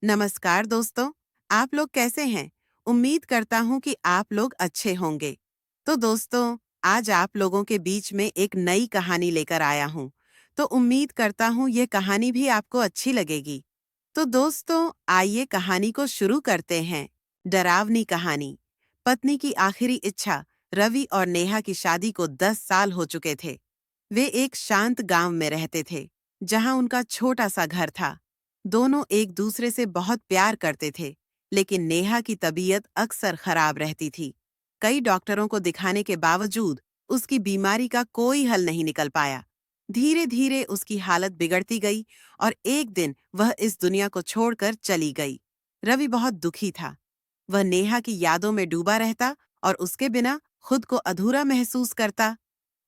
नमस्कार दोस्तों, आप लोग कैसे हैं? उम्मीद करता हूँ कि आप लोग अच्छे होंगे। तो दोस्तों, आज आप लोगों के बीच में एक नई कहानी लेकर आया हूँ। तो उम्मीद करता हूँ ये कहानी भी आपको अच्छी लगेगी। तो दोस्तों, आइए कहानी को शुरू करते हैं। डरावनी कहानी। पत्नी की आखिरी इच्छा। रवि और नेहा की शादी को 10 साल हो चुके थे। वे एक शांत गांव में रहते थे, जहां उनका छोटा सा घर था। दोनों एक दूसरे से बहुत प्यार करते थे, लेकिन नेहा की तबीयत अक्सर खराब रहती थी। कई डॉक्टरों को दिखाने के बावजूद उसकी बीमारी का कोई हल नहीं निकल पाया। धीरे धीरे उसकी हालत बिगड़ती गई और एक दिन वह इस दुनिया को छोड़कर चली गई। रवि बहुत दुखी था। वह नेहा की यादों में डूबा रहता और उसके बिना खुद को अधूरा महसूस करता।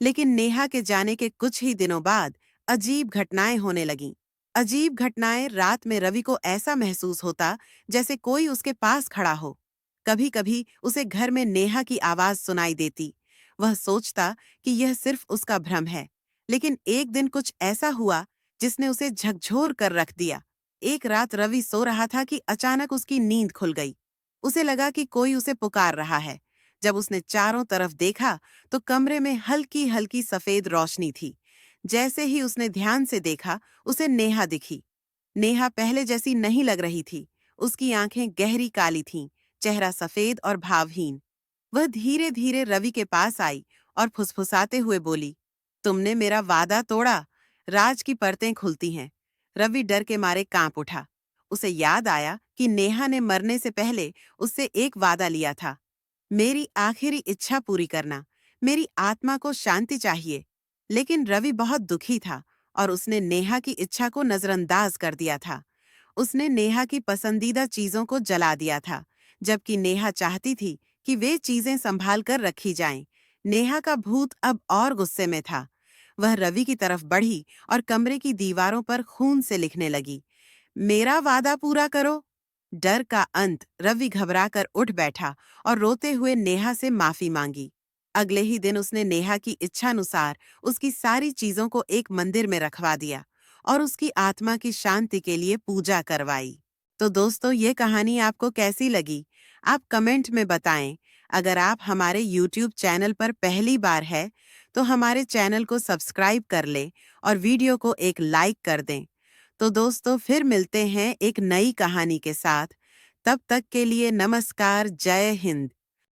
लेकिन नेहा के जाने के कुछ ही दिनों बाद अजीब घटनाएं होने लगीं। अजीब घटनाएं। रात में रवि को ऐसा महसूस होता जैसे कोई उसके पास खड़ा हो। कभी कभी उसे घर में नेहा की आवाज सुनाई देती। वह सोचता कि यह सिर्फ उसका भ्रम है। लेकिन एक दिन कुछ ऐसा हुआ जिसने उसे झकझोर कर रख दिया। एक रात रवि सो रहा था कि अचानक उसकी नींद खुल गई। उसे लगा कि कोई उसे पुकार रहा है। जब उसने चारों तरफ देखा तो कमरे में हल्की हल्की सफेद रोशनी थी। जैसे ही उसने ध्यान से देखा, उसे नेहा दिखी। नेहा पहले जैसी नहीं लग रही थी। उसकी आंखें गहरी काली थीं, चेहरा सफेद और भावहीन। वह धीरे धीरे रवि के पास आई और फुसफुसाते हुए बोली, तुमने मेरा वादा तोड़ा। राज की परतें खुलती हैं। रवि डर के मारे कांप उठा। उसे याद आया कि नेहा ने मरने से पहले उससे एक वादा लिया था, मेरी आखिरी इच्छा पूरी करना। मेरी आत्मा को शांति चाहिए। लेकिन रवि बहुत दुखी था और उसने नेहा की इच्छा को नजरअंदाज कर दिया था। उसने नेहा की पसंदीदा चीजों को जला दिया था, जबकि नेहा चाहती थी कि वे चीजें संभाल कर रखी जाएं। नेहा का भूत अब और गुस्से में था। वह रवि की तरफ बढ़ी और कमरे की दीवारों पर खून से लिखने लगी, मेरा वादा पूरा करो। डर का अंत। रवि घबराकर उठ बैठा और रोते हुए नेहा से माफी मांगी। अगले ही दिन उसने नेहा की इच्छानुसार उसकी सारी चीजों को एक मंदिर में रखवा दिया और उसकी आत्मा की शांति के लिए पूजा करवाई। तो दोस्तों, ये कहानी आपको कैसी लगी? आप कमेंट में बताएं। अगर आप हमारे YouTube चैनल पर पहली बार है, तो हमारे चैनल को सब्सक्राइब कर लें और वीडियो को एक लाइक कर दें। तो दोस्तों, फिर मिलते हैं एक नई कहानी के साथ। तब तक के लिए नमस्कार, जय हिंद।